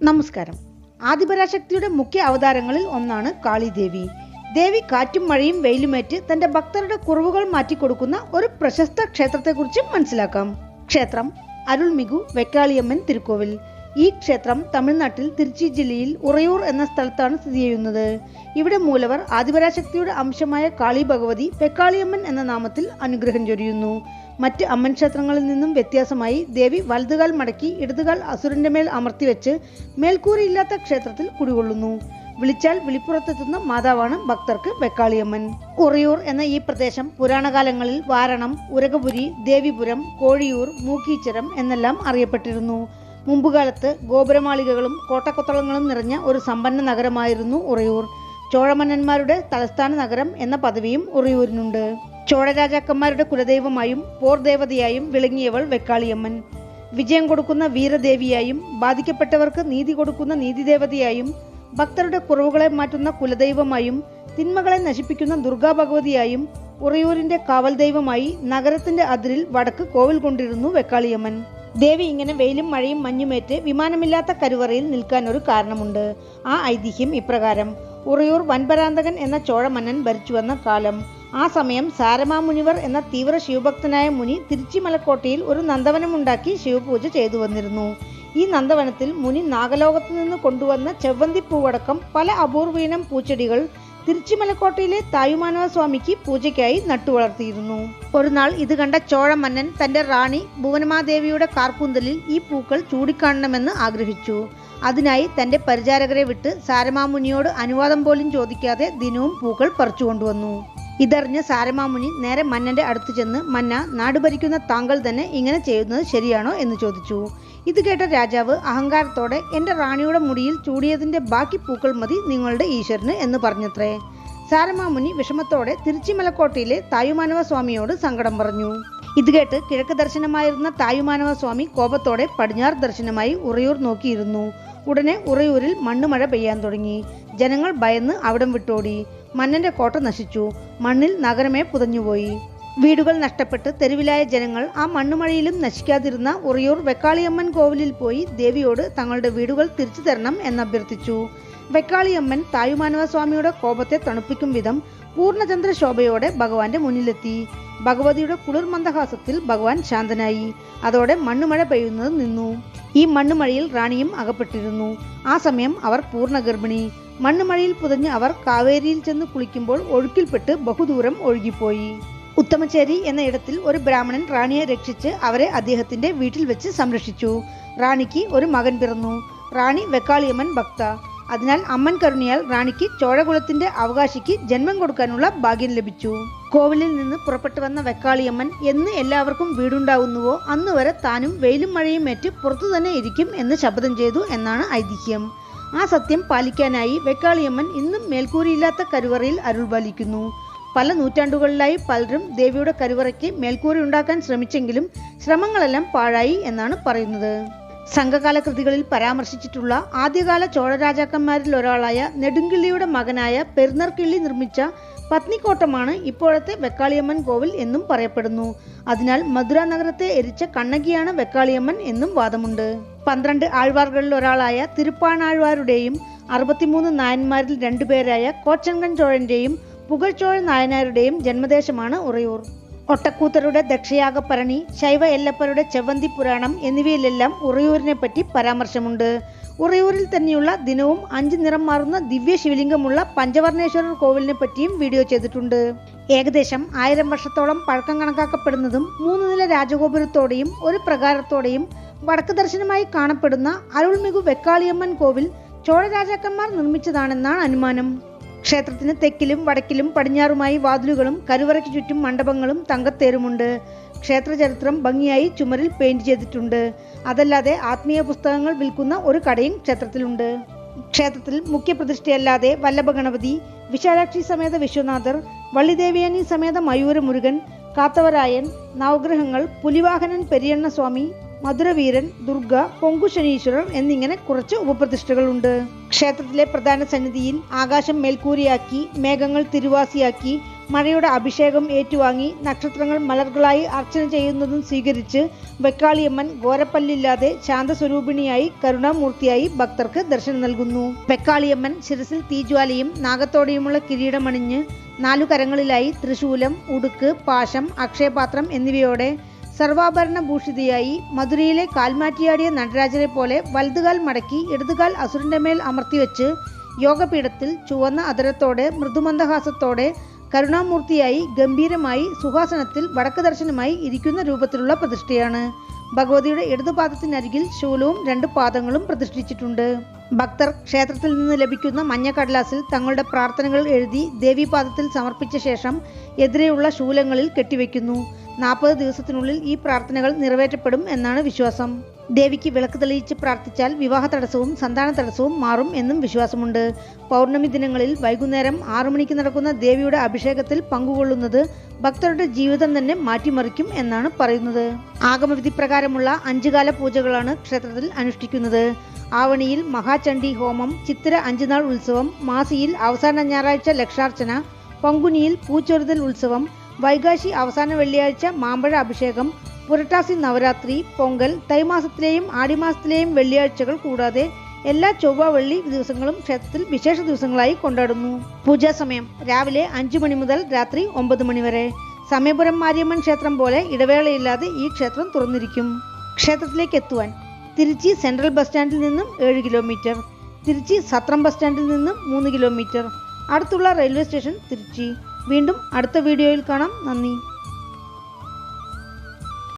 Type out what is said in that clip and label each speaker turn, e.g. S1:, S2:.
S1: നമസ്കാരം. ആദിപരാശക്തിയുടെ മുഖ്യ അവതാരങ്ങളിൽ ഒന്നാണ് കാളിദേവി. ദേവി കാറ്റും മഴയും വെയിലുമേറ്റ് തന്റെ ഭക്തരുടെ കുറവുകൾ മാറ്റിക്കൊടുക്കുന്ന ഒരു പ്രശസ്ത ക്ഷേത്രത്തെക്കുറിച്ച് മനസ്സിലാക്കാം. ക്ഷേത്രം അരുൾമിகு വെക്കാളിയമ്മൻ തിരുക്കോവിൽ. ഈ ക്ഷേത്രം തമിഴ്നാട്ടിൽ തിരുച്ചി ജില്ലയിൽ ഉറയൂർ എന്ന സ്ഥലത്താണ് സ്ഥിതി ചെയ്യുന്നത്. ഇവിടെ മൂലവർ ആദിപരാശക്തിയുടെ അംശമായ കാളി ഭഗവതി വെക്കാളിയമ്മൻ എന്ന നാമത്തിൽ അനുഗ്രഹം ചൊരിയുന്നു. മറ്റ് അമ്മൻ ക്ഷേത്രങ്ങളിൽ നിന്നും വ്യത്യാസമായി ദേവി വലതുകാൽ മടക്കി ഇടതുകാൽ അസുരന്റെ മേൽ അമർത്തിവെച്ച് മേൽക്കൂരയില്ലാത്ത ക്ഷേത്രത്തിൽ കുടികൊള്ളുന്നു. വിളിച്ചാൽ വിളിപ്പുറത്തെത്തുന്ന മാതാവാണ് ഭക്തർക്ക് വെക്കാളിയമ്മൻ. ഉറയൂർ എന്ന ഈ പ്രദേശം പുരാണകാലങ്ങളിൽ വാരണം, ഉരകപുരി, ദേവിപുരം, കോഴിയൂർ, മൂക്കീച്ചരം എന്നെല്ലാം അറിയപ്പെട്ടിരുന്നു. മുമ്പുകാലത്ത് ഗോപുരമാളികകളും കോട്ടക്കൊത്തളങ്ങളും നിറഞ്ഞ ഒരു സമ്പന്ന നഗരമായിരുന്നു ഉറയൂർ. ചോഴമന്നന്മാരുടെ തലസ്ഥാന നഗരം എന്ന പദവിയും ഉറയൂരിനുണ്ട്. ചോഴ രാജാക്കന്മാരുടെ കുലദൈവമായും പോർദേവതയായും വിളങ്ങിയവൾ വെക്കാളിയമ്മൻ. വിജയം കൊടുക്കുന്ന വീരദേവിയായും ബാധിക്കപ്പെട്ടവർക്ക് നീതി കൊടുക്കുന്ന നീതിദേവതയായും ഭക്തരുടെ കുറവുകളെ മാറ്റുന്ന കുലദൈവമായും തിന്മകളെ നശിപ്പിക്കുന്ന ദുർഗാ ഭഗവതിയായും ഉറയൂരിന്റെ കാവൽ ദൈവമായി നഗരത്തിന്റെ അതിരിൽ വടക്ക് കോവിൽ കൊണ്ടിരുന്നു വെക്കാളിയമ്മൻ. ദേവി ഇങ്ങനെ വെയിലും മഴയും മഞ്ഞുമേറ്റ് വിമാനമില്ലാത്ത കരുവറയിൽ നിൽക്കാൻ ഒരു കാരണമുണ്ട്. ആ ഐതിഹ്യം ഇപ്രകാരം: ഉറയൂർ വൻപരാന്തകൻ എന്ന ചോഴമന്നൻ ഭരിച്ചുവന്ന കാലം. ആ സമയം സാരമാമുനിവർ എന്ന തീവ്ര ശിവഭക്തനായ മുനി തിരുച്ചി മലക്കോട്ടയിൽ ഒരു നന്ദവനമുണ്ടാക്കി ശിവപൂജ ചെയ്തു വന്നിരുന്നു. ഈ നന്ദവനത്തിൽ മുനി നാഗലോകത്തു നിന്ന് കൊണ്ടുവന്ന ചെവ്വന്തിപ്പൂവടക്കം പല അപൂർവീനം പൂച്ചെടികൾ തിരുച്ചി മലക്കോട്ടയിലെ തായുമാനവ സ്വാമിക്ക് പൂജയ്ക്കായി നട്ടുവളർത്തിയിരുന്നു. ഒരു നാൾ ഇത് കണ്ട ചോഴമന്നൻ തന്റെ റാണി ഭുവനമാദേവിയുടെ കാർക്കൂന്തലിൽ ഈ പൂക്കൾ ചൂടിക്കാണണമെന്ന് ആഗ്രഹിച്ചു. അതിനായി തന്റെ പരിചാരകരെ വിട്ട് സാരമാമുനിയോട് അനുവാദം പോലും ചോദിക്കാതെ ദിനവും പൂക്കൾ പറിച്ചുകൊണ്ടുവന്നു. ഇതറിഞ്ഞ സാരമാമുനി നേരെ മന്നന്റെ അടുത്ത് ചെന്ന്, മന്ന, നാട് ഭരിക്കുന്ന താങ്കൾ തന്നെ ഇങ്ങനെ ചെയ്യുന്നത് ശരിയാണോ എന്ന് ചോദിച്ചു. ഇത് കേട്ട രാജാവ് അഹങ്കാരത്തോടെ, എന്റെ റാണിയുടെ മുടിയിൽ ചൂടിയതിന്റെ ബാക്കി പൂക്കൾ മതി നിങ്ങളുടെ ഈശ്വരന് എന്ന് പറഞ്ഞത്രേ. സാരമാമുനി വിഷമത്തോടെ തിരുച്ചി മലക്കോട്ടയിലെ തായുമാനവ സ്വാമിയോട് സങ്കടം പറഞ്ഞു. ഇത് കേട്ട് കിഴക്ക് ദർശനമായിരുന്ന തായുമാനവ സ്വാമി കോപത്തോടെ പടിഞ്ഞാറ് ദർശനമായി ഉറയൂർ നോക്കിയിരുന്നു. ഉടനെ ഉറയൂരിൽ മണ്ണുമഴ പെയ്യാൻ തുടങ്ങി. ജനങ്ങൾ ഭയന്ന് അവിടം വിട്ടോടി. മന്നന്റെ കോട്ട നശിച്ചു. മണ്ണിൽ നഗരമേ പുതഞ്ഞുപോയി. വീടുകൾ നഷ്ടപ്പെട്ട് തെരുവിലായ ജനങ്ങൾ ആ മണ്ണുമഴയിലും നശിക്കാതിരുന്ന ഉറയൂർ വെക്കാളിയമ്മൻ കോവിലിൽ പോയി ദേവിയോട് തങ്ങളുടെ വീടുകൾ തിരിച്ചു തരണം എന്നഭ്യർത്ഥിച്ചു. വെക്കാളിയമ്മൻ തായുമാനവ സ്വാമിയുടെ കോപത്തെ തണുപ്പിക്കും വിധം പൂർണ്ണചന്ദ്ര ശോഭയോടെ ഭഗവാന്റെ മുന്നിലെത്തി. ഭഗവതിയുടെ കുളിർ മന്ദഹാസത്തിൽ ഭഗവാൻ ശാന്തനായി. അതോടെ മണ്ണുമഴ പെയ്യുന്നത് നിന്നു. ഈ മണ്ണുമഴയിൽ റാണിയും അകപ്പെട്ടിരുന്നു. ആ സമയം അവർ പൂർണ്ണ ഗർഭിണി. മണ്ണുമഴയിൽ പുതഞ്ഞ് അവർ കാവേരിയിൽ ചെന്ന് കുളിക്കുമ്പോൾ ഒഴുക്കിൽപ്പെട്ട് ബഹുദൂരം ഒഴുകിപ്പോയി. ഉത്തമച്ചേരി എന്ന ഇടത്തിൽ ഒരു ബ്രാഹ്മണൻ റാണിയെ രക്ഷിച്ച് അവരെ അദ്ദേഹത്തിന്റെ വീട്ടിൽ വെച്ച് സംരക്ഷിച്ചു. റാണിക്ക് ഒരു മകൻ പിറന്നു. റാണി വെക്കാളിയമ്മൻ ഭക്ത. അതിനാൽ അമ്മൻ കരുണയാൽ റാണിക്ക് ചോഴകുലത്തിന്റെ അവകാശിക്ക് ജന്മം കൊടുക്കാനുള്ള ഭാഗ്യം ലഭിച്ചു. കോവിലിൽ നിന്ന് പുറപ്പെട്ടു വന്ന വെക്കാളിയമ്മൻ എന്ന് എല്ലാവർക്കും വീടുണ്ടാവുന്നുവോ അന്ന് വരെ താനും വെയിലും മഴയും ഏറ്റ് പുറത്തു തന്നെ ഇരിക്കും എന്ന് ശപഥം ചെയ്തു എന്നാണ് ഐതിഹ്യം. ആ സത്യം പാലിക്കാനായി വെക്കാളിയമ്മൻ ഇന്നും മേൽക്കൂരയില്ലാത്ത കരുവറയിൽ അരുൾ പാലിക്കുന്നു. പല നൂറ്റാണ്ടുകളിലായി പലരും ദേവിയുടെ കരുവറയ്ക്ക് മേൽക്കൂരയുണ്ടാക്കാൻ ശ്രമിച്ചെങ്കിലും ശ്രമങ്ങളെല്ലാം പാഴായി എന്നാണ് പറയുന്നത്. സംഘകാല കൃതികളിൽ പരാമർശിച്ചിട്ടുള്ള ആദ്യകാല ചോഴ രാജാക്കന്മാരിൽ ഒരാളായ നെടുങ്കിള്ളിയുടെ മകനായ പെരുന്നർകിള്ളി നിർമ്മിച്ച പത്നിക്കോട്ടമാണ് ഇപ്പോഴത്തെ വെക്കാളിയമ്മൻ കോവിൽ എന്നും പറയപ്പെടുന്നു. അതിനാൽ മധുര നഗരത്തെ എരിച്ച കണ്ണകിയാണ് വെക്കാളിയമ്മൻ എന്നും വാദമുണ്ട്. 12 ആഴ്വാർകളിൽ ഒരാളായ തിരുപ്പാണാഴ്വാരുടെയും 63 നായന്മാരിൽ 2 പേരായ കോച്ചൻകൺ ചോഴന്റെയും പുകഴ്ചോഴ നായനാരുടെയും ജന്മദേശമാണ് ഉറയൂർ. ഒട്ടക്കൂത്തരുടെ ദക്ഷയാഗപ്പരണി, ശൈവ എല്ലപ്പരുടെ ചെവന്തി പുരാണം എന്നിവയിലെല്ലാം ഉറയൂരിനെ പറ്റി പരാമർശമുണ്ട്. ഉറയൂരിൽ തന്നെയുള്ള ദിനവും 5 നിറം മാറുന്ന ദിവ്യ ശിവലിംഗമുള്ള പഞ്ചവർണേശ്വരർ കോവിലിനെ പറ്റിയും വീഡിയോ ചെയ്തിട്ടുണ്ട്. ഏകദേശം 1000 വർഷത്തോളം പഴക്കം കണക്കാക്കപ്പെടുന്നതും 3 നില രാജഗോപുരത്തോടെയും ഒരു പ്രകാരത്തോടെയും വടക്ക് ദർശനമായി കാണപ്പെടുന്ന അരുൾമിகு വെക്കാളിയമ്മൻ കോവിൽ ചോഴ രാജാക്കന്മാർ നിർമ്മിച്ചതാണെന്നാണ് അനുമാനം. ക്ഷേത്രത്തിന് തെക്കിലും വടക്കിലും പടിഞ്ഞാറുമായി വാതിലുകളും കരുവറയ്ക്ക് ചുറ്റും മണ്ഡപങ്ങളും തങ്കത്തേരുമുണ്ട്. ക്ഷേത്ര ചരിത്രം ഭംഗിയായി ചുമരിൽ പെയിന്റ് ചെയ്തിട്ടുണ്ട്. അതല്ലാതെ ആത്മീയ പുസ്തകങ്ങൾ വിൽക്കുന്ന ഒരു കടയും ക്ഷേത്രത്തിലുണ്ട്. ക്ഷേത്രത്തിൽ മുഖ്യപ്രതിഷ്ഠയല്ലാതെ വല്ലഭഗണപതി, വിശാലാക്ഷി സമേത വിശ്വനാഥർ, വള്ളിദേവിയാനി സമേത മയൂര മുരുകൻ, കാത്തവരായൻ, നവഗ്രഹങ്ങൾ, പുലിവാഹനൻ പെരിയണ്ണ സ്വാമി, മധുരവീരൻ, ദുർഗ, പൊങ്കുശനീശ്വരർ എന്നിങ്ങനെ കുറച്ച് ഉപപ്രതിഷ്ഠകളുണ്ട്. ക്ഷേത്രത്തിലെ പ്രധാന സന്നിധിയിൽ ആകാശം മേൽക്കൂരയാക്കി മേഘങ്ങൾ തിരുവാസിയാക്കി മഴയുടെ അഭിഷേകം ഏറ്റുവാങ്ങി നക്ഷത്രങ്ങൾ മലർകളായി അർച്ചന ചെയ്യുന്നതും സ്വീകരിച്ച് വെക്കാളിയമ്മൻ ഘോരപ്പല്ലില്ലാതെ ശാന്തസ്വരൂപിണിയായി കരുണാമൂർത്തിയായി ഭക്തർക്ക് ദർശനം നൽകുന്നു. വെക്കാളിയമ്മൻ ശിരസിൽ തീജ്വാലയും നാഗത്തോടെയുമുള്ള കിരീടമണിഞ്ഞ് 4 കരങ്ങളിലായി ത്രിശൂലം, ഉടുക്ക്, പാശം, അക്ഷയപാത്രം എന്നിവയോടെ സർവാഭരണ ഭൂഷിതയായി മധുരയിലെ കാൽമാറ്റിയാടിയ നടരാജനെ പോലെ വലതുകാൽ മടക്കി ഇടതുകാൽ അസുരന്റെ മേൽ അമർത്തിവെച്ച് യോഗപീഠത്തിൽ ചുവന്ന അധരത്തോടെ മൃദുമന്ദഹാസത്തോടെ കരുണാമൂർത്തിയായി ഗംഭീരമായി സുഖാസനത്തിൽ വടക്ക് ദർശനമായി ഇരിക്കുന്ന രൂപത്തിലുള്ള പ്രതിഷ്ഠയാണ്. ഭഗവതിയുടെ ഇടതുപാദത്തിനരികിൽ ശൂലവും 2 പാദങ്ങളും പ്രതിഷ്ഠിച്ചിട്ടുണ്ട്. ഭക്തർ ക്ഷേത്രത്തിൽ നിന്ന് ലഭിക്കുന്ന മഞ്ഞക്കടലാസിൽ തങ്ങളുടെ പ്രാർത്ഥനകൾ എഴുതി ദേവീപാദത്തിൽ സമർപ്പിച്ച ശേഷം എതിരെയുള്ള ശൂലങ്ങളിൽ കെട്ടിവെക്കുന്നു. 40 ദിവസത്തിനുള്ളിൽ ഈ പ്രാർത്ഥനകൾ നിറവേറ്റപ്പെടും എന്നാണ് വിശ്വാസം. ദേവിക്ക് വിളക്ക് തെളിയിച്ച് പ്രാർത്ഥിച്ചാൽ വിവാഹ തടസ്സവും സന്താന തടസ്സവും മാറും എന്നും വിശ്വാസമുണ്ട്. പൗർണമി ദിനങ്ങളിൽ വൈകുന്നേരം 6 മണിക്ക് നടക്കുന്ന ദേവിയുടെ അഭിഷേകത്തിൽ പങ്കുകൊള്ളുന്നത് ഭക്തരുടെ ജീവിതം തന്നെ മാറ്റിമറിക്കും എന്നാണ് പറയുന്നത്. ആഗമവിധി പ്രകാരമുള്ള 5 കാല പൂജകളാണ് ക്ഷേത്രത്തിൽ അനുഷ്ഠിക്കുന്നത്. ആവണിയിൽ മഹാചണ്ഡി ഹോമം, ചിത്തിര 5 നാൾ ഉത്സവം, മാസിയിൽ അവസാന ഞായറാഴ്ച ലക്ഷാർച്ചന, പങ്കുനിയിൽ പൂച്ചൊരുതൽ ഉത്സവം, വൈകാശി അവസാന വെള്ളിയാഴ്ച മാമ്പഴ അഭിഷേകം, പുരട്ടാസി നവരാത്രി, പൊങ്കൽ, തൈമാസത്തിലെയും ആടിമാസത്തിലെയും വെള്ളിയാഴ്ചകൾ കൂടാതെ എല്ലാ ചൊവ്വ വെള്ളി ദിവസങ്ങളും ക്ഷേത്രത്തിൽ വിശേഷ ദിവസങ്ങളായി കൊണ്ടാടുന്നു. പൂജാ സമയം രാവിലെ 5 മണി മുതൽ രാത്രി 9 മണി വരെ. സമയപുരം മാരിയമ്മൻ ക്ഷേത്രം പോലെ ഇടവേളയില്ലാതെ ഈ ക്ഷേത്രം തുറന്നിരിക്കും. ക്ഷേത്രത്തിലേക്ക് എത്തുവാൻ തിരുച്ചി സെൻട്രൽ ബസ് സ്റ്റാൻഡിൽ നിന്നും 7 കിലോമീറ്റർ, തിരുച്ചി സത്രം ബസ് സ്റ്റാൻഡിൽ നിന്നും 3 കിലോമീറ്റർ. അടുത്തുള്ള റെയിൽവേ സ്റ്റേഷൻ തിരുച്ചി. വീണ്ടും അടുത്ത വീഡിയോയിൽ കാണാം. നന്ദി.